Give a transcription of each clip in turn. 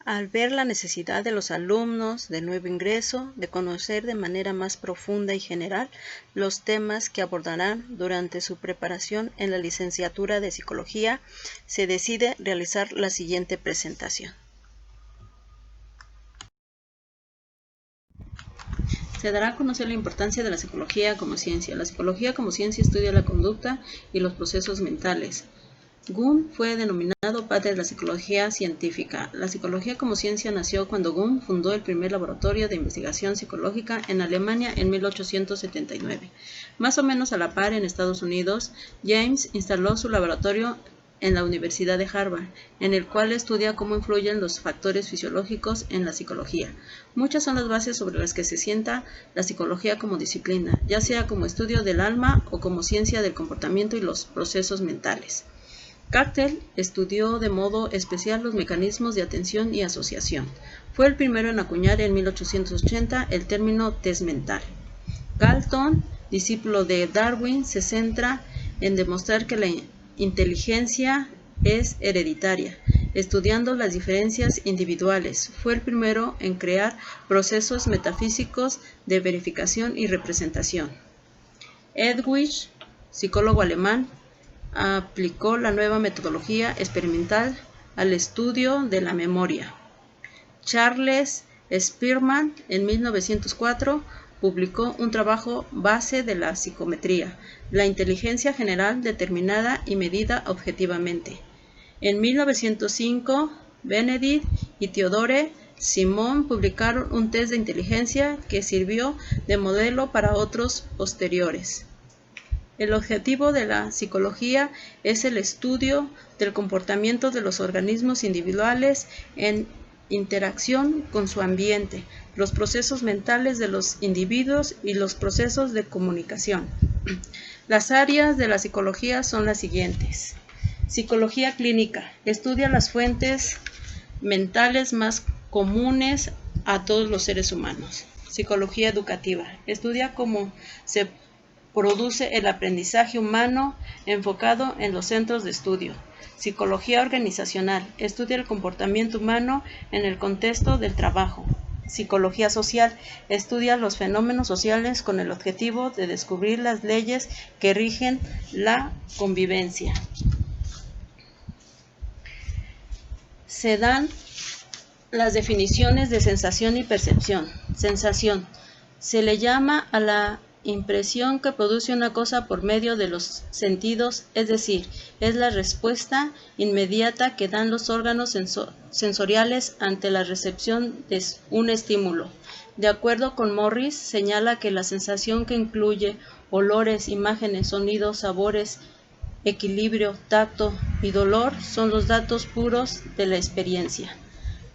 Al ver la necesidad de los alumnos de nuevo ingreso de conocer de manera más profunda y general los temas que abordarán durante su preparación en la licenciatura de Psicología, se decide realizar la siguiente presentación. Se dará a conocer la importancia de la psicología como ciencia. La psicología como ciencia estudia la conducta y los procesos mentales. Jung fue denominado padre de la psicología científica. La psicología como ciencia nació cuando Jung fundó el primer laboratorio de investigación psicológica en Alemania en 1879. Más o menos a la par en Estados Unidos, James instaló su laboratorio en la Universidad de Harvard, en el cual estudia cómo influyen los factores fisiológicos en la psicología. Muchas son las bases sobre las que se sienta la psicología como disciplina, ya sea como estudio del alma o como ciencia del comportamiento y los procesos mentales. Cartel estudió de modo especial los mecanismos de atención y asociación. Fue el primero en acuñar en 1880 el término test mental. Galton, discípulo de Darwin, se centra en demostrar que la inteligencia es hereditaria, estudiando las diferencias individuales. Fue el primero en crear procesos metafísicos de verificación y representación. Edwidge, psicólogo alemán, aplicó la nueva metodología experimental al estudio de la memoria. Charles Spearman, en 1904, publicó un trabajo base de la psicometría, la inteligencia general determinada y medida objetivamente. En 1905, Benedict y Theodore Simon publicaron un test de inteligencia que sirvió de modelo para otros posteriores. El objetivo de la psicología es el estudio del comportamiento de los organismos individuales en interacción con su ambiente, los procesos mentales de los individuos y los procesos de comunicación. Las áreas de la psicología son las siguientes. Psicología clínica. Estudia las fuentes mentales más comunes a todos los seres humanos. Psicología educativa. Estudia cómo se produce el aprendizaje humano enfocado en los centros de estudio. Psicología organizacional. Estudia el comportamiento humano en el contexto del trabajo. Psicología social. Estudia los fenómenos sociales con el objetivo de descubrir las leyes que rigen la convivencia. Se dan las definiciones de sensación y percepción. Sensación. Se le llama a la impresión que produce una cosa por medio de los sentidos, es decir, es la respuesta inmediata que dan los órganos sensoriales ante la recepción de un estímulo. De acuerdo con Morris, señala que la sensación que incluye olores, imágenes, sonidos, sabores, equilibrio, tacto y dolor son los datos puros de la experiencia.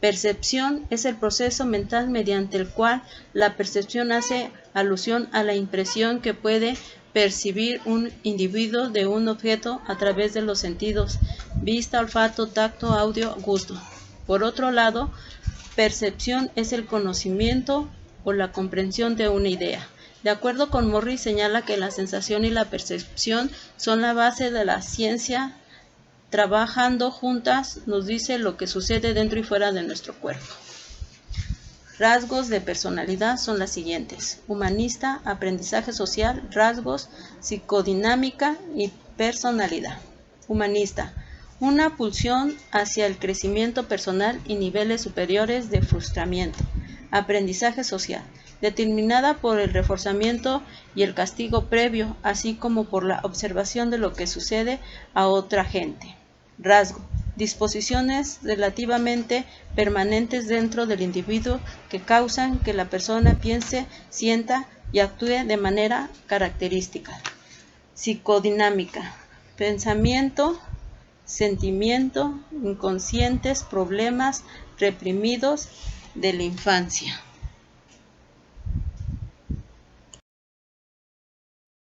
Percepción es el proceso mental mediante el cual la percepción hace alusión a la impresión que puede percibir un individuo de un objeto a través de los sentidos: vista, olfato, tacto, audio, gusto. Por otro lado, percepción es el conocimiento o la comprensión de una idea. De acuerdo con Morris, señala que la sensación y la percepción son la base de la ciencia. Trabajando juntas nos dice lo que sucede dentro y fuera de nuestro cuerpo. Rasgos de personalidad son las siguientes: humanista, aprendizaje social, rasgos, psicodinámica y personalidad. Humanista: una pulsión hacia el crecimiento personal y niveles superiores de frustramiento. Aprendizaje social: determinada por el reforzamiento y el castigo previo, así como por la observación de lo que sucede a otra gente. Rasgo: disposiciones relativamente permanentes dentro del individuo que causan que la persona piense, sienta y actúe de manera característica. Psicodinámica: pensamiento, sentimiento, inconscientes, problemas reprimidos de la infancia.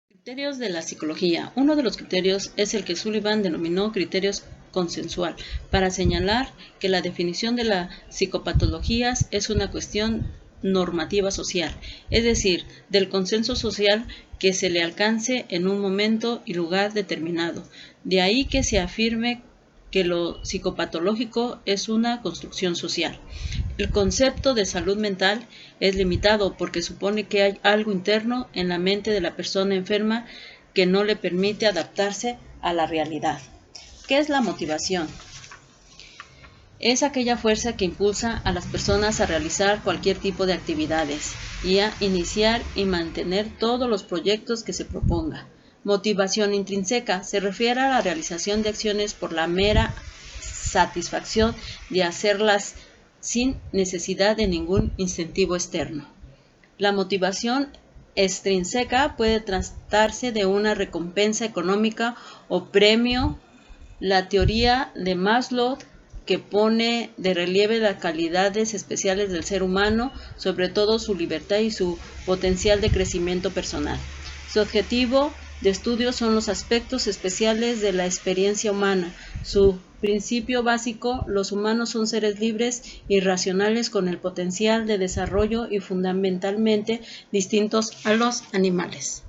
Criterios de la psicología. Uno de los criterios es el que Sullivan denominó criterios consensual, para señalar que la definición de las psicopatologías es una cuestión normativa social, es decir, del consenso social que se le alcance en un momento y lugar determinado. De ahí que se afirme que lo psicopatológico es una construcción social. El concepto de salud mental es limitado porque supone que hay algo interno en la mente de la persona enferma que no le permite adaptarse a la realidad. ¿Qué es la motivación? Es aquella fuerza que impulsa a las personas a realizar cualquier tipo de actividades y a iniciar y mantener todos los proyectos que se proponga. Motivación intrínseca se refiere a la realización de acciones por la mera satisfacción de hacerlas sin necesidad de ningún incentivo externo. La motivación extrínseca puede tratarse de una recompensa económica o premio. La teoría de Maslow, que pone de relieve las calidades especiales del ser humano, sobre todo su libertad y su potencial de crecimiento personal. Su objetivo de estudio son los aspectos especiales de la experiencia humana. Su principio básico: los humanos son seres libres y racionales con el potencial de desarrollo y fundamentalmente distintos a los animales.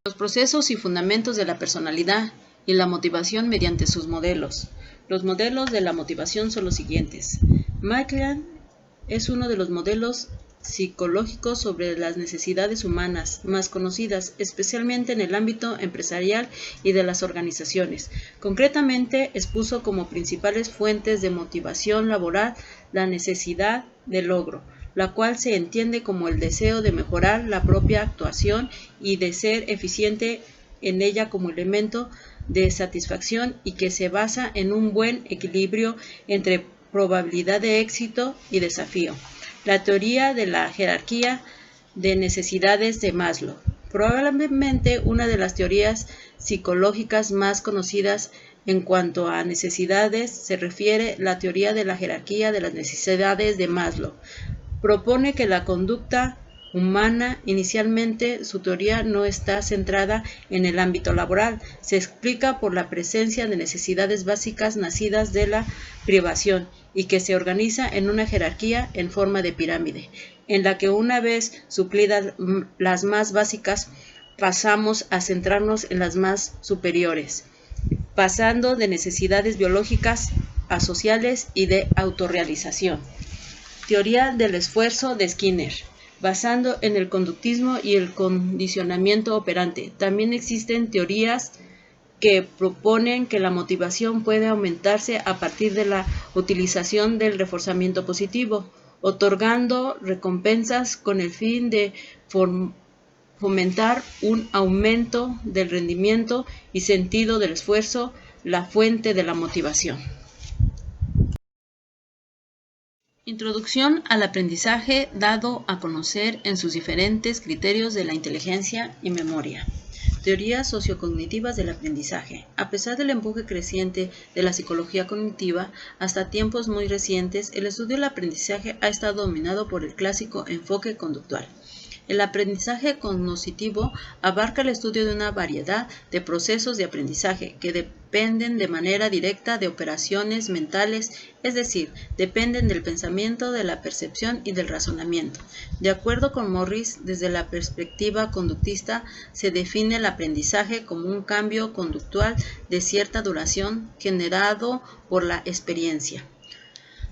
Los procesos y fundamentos de la personalidad y la motivación mediante sus modelos. Los modelos de la motivación son los siguientes. McLean es uno de los modelos psicológicos sobre las necesidades humanas más conocidas, especialmente en el ámbito empresarial y de las organizaciones. Concretamente, expuso como principales fuentes de motivación laboral la necesidad de logro, la cual se entiende como el deseo de mejorar la propia actuación y de ser eficiente en ella como elemento de satisfacción, y que se basa en un buen equilibrio entre probabilidad de éxito y desafío. La teoría de la jerarquía de necesidades de Maslow, probablemente una de las teorías psicológicas más conocidas en cuanto a necesidades, se refiere a la teoría de la jerarquía de las necesidades de Maslow. Propone que la conducta humana, inicialmente su teoría no está centrada en el ámbito laboral, se explica por la presencia de necesidades básicas nacidas de la privación y que se organiza en una jerarquía en forma de pirámide, en la que una vez suplidas las más básicas pasamos a centrarnos en las más superiores, pasando de necesidades biológicas a sociales y de autorrealización. Teoría del esfuerzo de Skinner, basando en el conductismo y el condicionamiento operante. También existen teorías que proponen que la motivación puede aumentarse a partir de la utilización del reforzamiento positivo, otorgando recompensas con el fin de fomentar un aumento del rendimiento y sentido del esfuerzo, la fuente de la motivación. Introducción al aprendizaje dado a conocer en sus diferentes criterios de la inteligencia y memoria. Teorías sociocognitivas del aprendizaje. A pesar del empuje creciente de la psicología cognitiva, hasta tiempos muy recientes, el estudio del aprendizaje ha estado dominado por el clásico enfoque conductual. El aprendizaje cognoscitivo abarca el estudio de una variedad de procesos de aprendizaje que dependen de manera directa de operaciones mentales, es decir, dependen del pensamiento, de la percepción y del razonamiento. De acuerdo con Morris, desde la perspectiva conductista, se define el aprendizaje como un cambio conductual de cierta duración generado por la experiencia.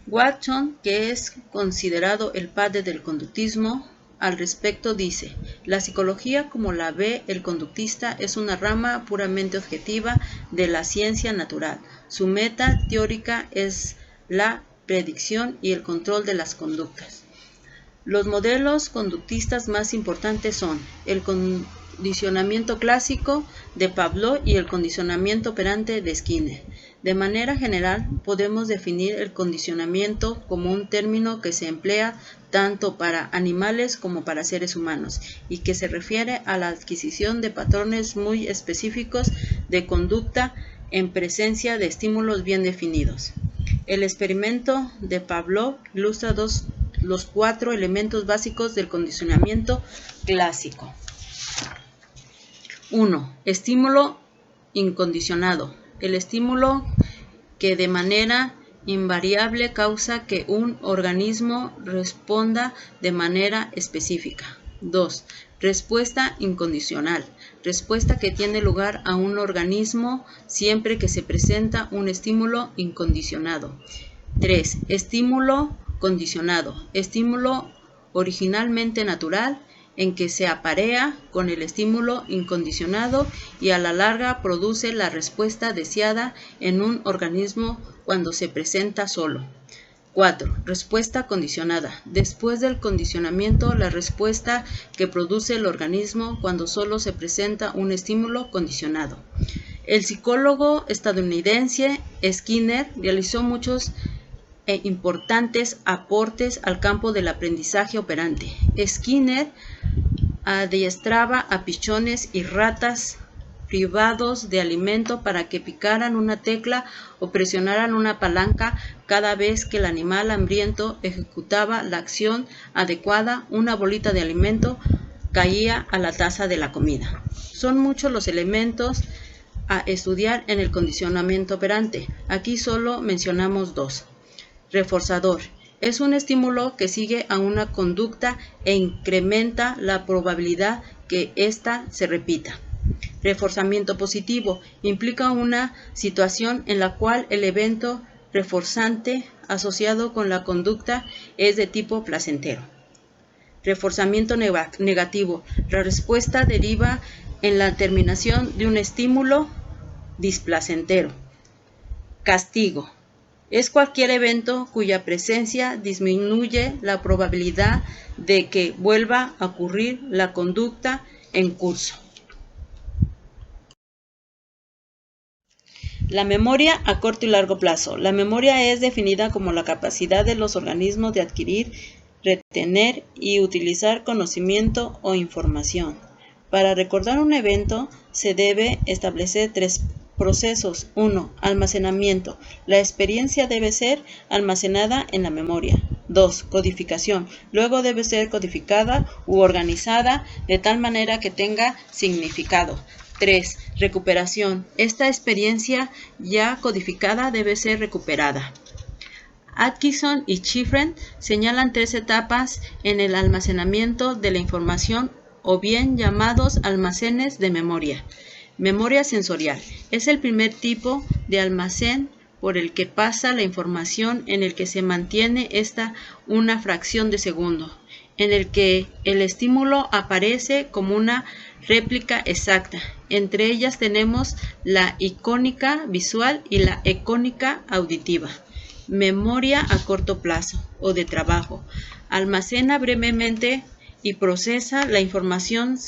Watson, que es considerado el padre del conductismo, al respecto dice: la psicología como la ve el conductista es una rama puramente objetiva de la ciencia natural. Su meta teórica es la predicción y el control de las conductas. Los modelos conductistas más importantes son el condicionamiento clásico de Pavlov y el condicionamiento operante de Skinner. De manera general, podemos definir el condicionamiento como un término que se emplea tanto para animales como para seres humanos y que se refiere a la adquisición de patrones muy específicos de conducta en presencia de estímulos bien definidos. El experimento de Pavlov ilustra los 4 elementos básicos del condicionamiento clásico. 1. Estímulo incondicionado. El estímulo que de manera invariable causa que un organismo responda de manera específica. 2. Respuesta incondicional. Respuesta que tiene lugar a un organismo siempre que se presenta un estímulo incondicionado. 3. Estímulo condicionado. Estímulo originalmente natural en que se aparea con el estímulo incondicionado y a la larga produce la respuesta deseada en un organismo cuando se presenta solo. 4. Respuesta condicionada. Después del condicionamiento, la respuesta que produce el organismo cuando solo se presenta un estímulo condicionado. El psicólogo estadounidense Skinner realizó muchos e importantes aportes al campo del aprendizaje operante. Skinner adiestraba a pichones y ratas privados de alimento para que picaran una tecla o presionaran una palanca cada vez que el animal hambriento ejecutaba la acción adecuada, una bolita de alimento caía a la taza de la comida. Son muchos los elementos a estudiar en el condicionamiento operante. Aquí solo mencionamos 2. Reforzador. Es un estímulo que sigue a una conducta e incrementa la probabilidad que ésta se repita. Reforzamiento positivo. Implica una situación en la cual el evento reforzante asociado con la conducta es de tipo placentero. Reforzamiento negativo. La respuesta deriva en la terminación de un estímulo displacentero. Castigo. Es cualquier evento cuya presencia disminuye la probabilidad de que vuelva a ocurrir la conducta en curso. La memoria a corto y largo plazo. La memoria es definida como la capacidad de los organismos de adquirir, retener y utilizar conocimiento o información. Para recordar un evento se debe establecer 3 procesos. 1. Almacenamiento. La experiencia debe ser almacenada en la memoria. 2. Codificación. Luego debe ser codificada u organizada de tal manera que tenga significado. 3. Recuperación. Esta experiencia ya codificada debe ser recuperada. Atkinson y Shiffrin señalan 3 etapas en el almacenamiento de la información o bien llamados almacenes de memoria. Memoria sensorial. Es el primer tipo de almacén por el que pasa la información en el que se mantiene esta una fracción de segundo, en el que el estímulo aparece como una réplica exacta. Entre ellas tenemos la icónica visual y la icónica auditiva. Memoria a corto plazo o de trabajo. Almacena brevemente y procesa la información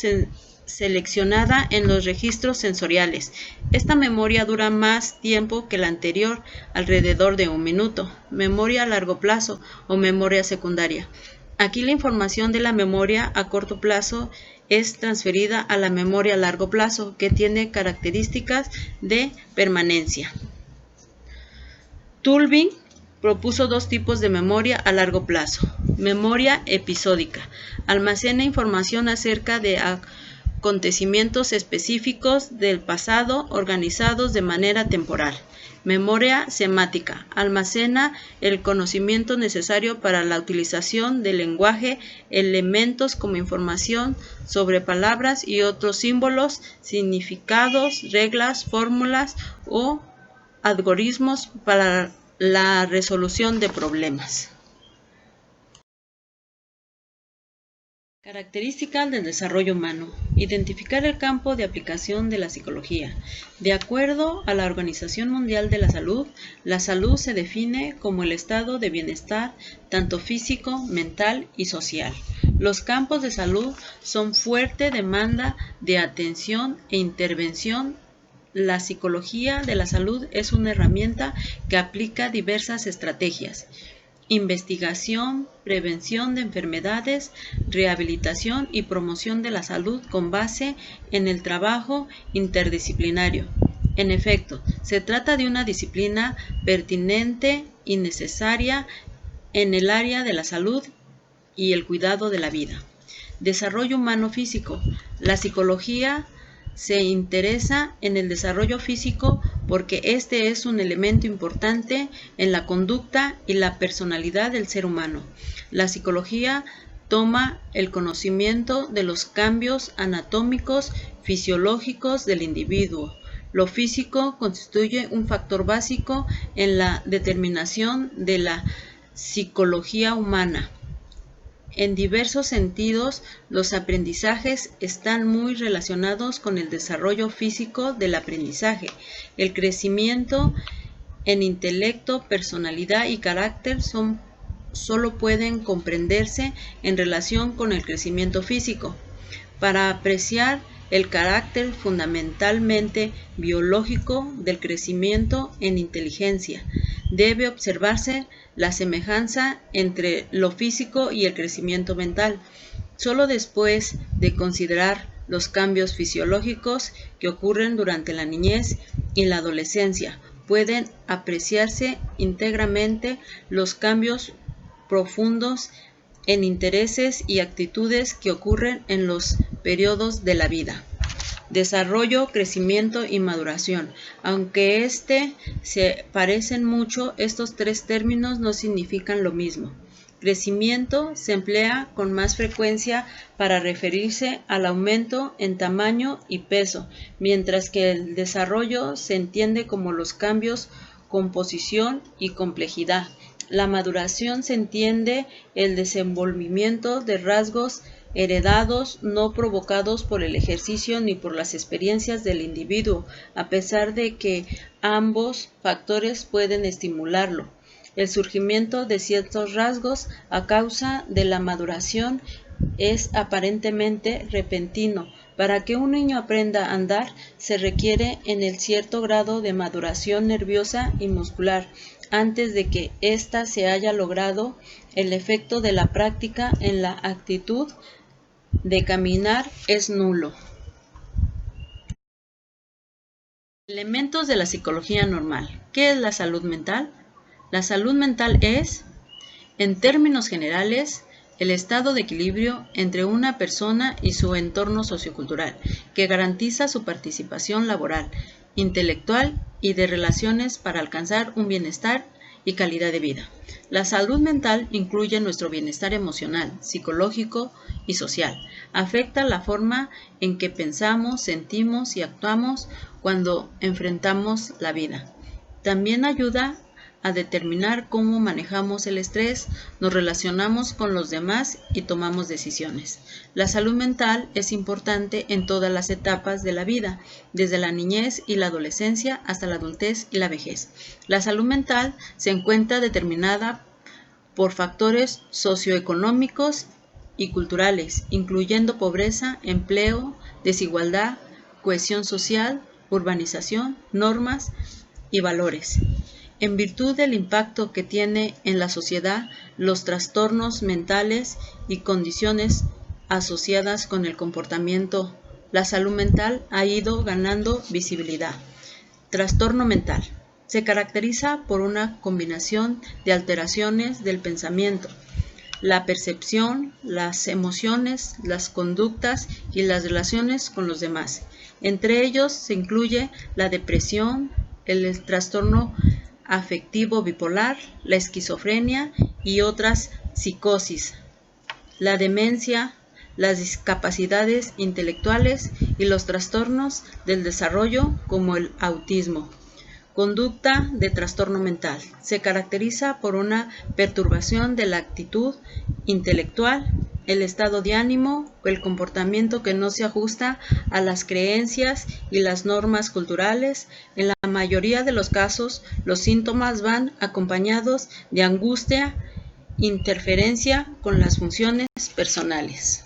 seleccionada en los registros sensoriales. Esta memoria dura más tiempo que la anterior, alrededor de 1 minuto. Memoria a largo plazo o memoria secundaria. Aquí la información de la memoria a corto plazo es transferida a la memoria a largo plazo, que tiene características de permanencia. Tolving propuso 2 tipos de memoria a largo plazo. Memoria episódica. Almacena información acerca de acontecimientos específicos del pasado organizados de manera temporal. Memoria semática. Almacena el conocimiento necesario para la utilización del lenguaje, elementos como información sobre palabras y otros símbolos, significados, reglas, fórmulas o algoritmos para la resolución de problemas. Características del desarrollo humano. Identificar el campo de aplicación de la psicología. De acuerdo a la Organización Mundial de la salud se define como el estado de bienestar tanto físico, mental y social. Los campos de salud son fuerte demanda de atención e intervención. La psicología de la salud es una herramienta que aplica diversas estrategias: investigación, prevención de enfermedades, rehabilitación y promoción de la salud con base en el trabajo interdisciplinario. En efecto, se trata de una disciplina pertinente y necesaria en el área de la salud y el cuidado de la vida. Desarrollo humano físico. La psicología se interesa en el desarrollo físico porque este es un elemento importante en la conducta y la personalidad del ser humano. La psicología toma el conocimiento de los cambios anatómicos, fisiológicos del individuo. Lo físico constituye un factor básico en la determinación de la psicología humana. En diversos sentidos, los aprendizajes están muy relacionados con el desarrollo físico del aprendizaje. El crecimiento en intelecto, personalidad y carácter solo pueden comprenderse en relación con el crecimiento físico. Para apreciar el carácter fundamentalmente biológico del crecimiento en inteligencia, debe observarse la semejanza entre lo físico y el crecimiento mental. Solo después de considerar los cambios fisiológicos que ocurren durante la niñez y la adolescencia, pueden apreciarse íntegramente los cambios profundos en intereses y actitudes que ocurren en los periodos de la vida. Desarrollo, crecimiento y maduración. Aunque se parecen mucho, estos tres términos no significan lo mismo. Crecimiento se emplea con más frecuencia para referirse al aumento en tamaño y peso, mientras que el desarrollo se entiende como los cambios, composición y complejidad. La maduración se entiende el desenvolvimiento de rasgos heredados, no provocados por el ejercicio ni por las experiencias del individuo, a pesar de que ambos factores pueden estimularlo. El surgimiento de ciertos rasgos a causa de la maduración es aparentemente repentino. Para que un niño aprenda a andar, se requiere en el cierto grado de maduración nerviosa y muscular. Antes de que ésta se haya logrado, el efecto de la práctica en la actitud de caminar es nulo. Elementos de la psicología normal. ¿Qué es la salud mental? La salud mental es, en términos generales, el estado de equilibrio entre una persona y su entorno sociocultural, que garantiza su participación laboral, intelectual y de relaciones para alcanzar un bienestar y calidad de vida. La salud mental incluye nuestro bienestar emocional, psicológico y social. Afecta la forma en que pensamos, sentimos y actuamos cuando enfrentamos la vida. También ayuda a determinar cómo manejamos el estrés, nos relacionamos con los demás y tomamos decisiones. La salud mental es importante en todas las etapas de la vida, desde la niñez y la adolescencia hasta la adultez y la vejez. La salud mental se encuentra determinada por factores socioeconómicos y culturales, incluyendo pobreza, empleo, desigualdad, cohesión social, urbanización, normas y valores. En virtud del impacto que tiene en la sociedad, los trastornos mentales y condiciones asociadas con el comportamiento, la salud mental ha ido ganando visibilidad. Trastorno mental. Se caracteriza por una combinación de alteraciones del pensamiento, la percepción, las emociones, las conductas y las relaciones con los demás. Entre ellos se incluye la depresión, el trastorno afectivo bipolar, la esquizofrenia y otras psicosis, la demencia, las discapacidades intelectuales y los trastornos del desarrollo como el autismo. Conducta de trastorno mental. Se caracteriza por una perturbación de la actitud intelectual, el estado de ánimo o el comportamiento que no se ajusta a las creencias y las normas culturales. En la mayoría de los casos, los síntomas van acompañados de angustia, interferencia con las funciones personales.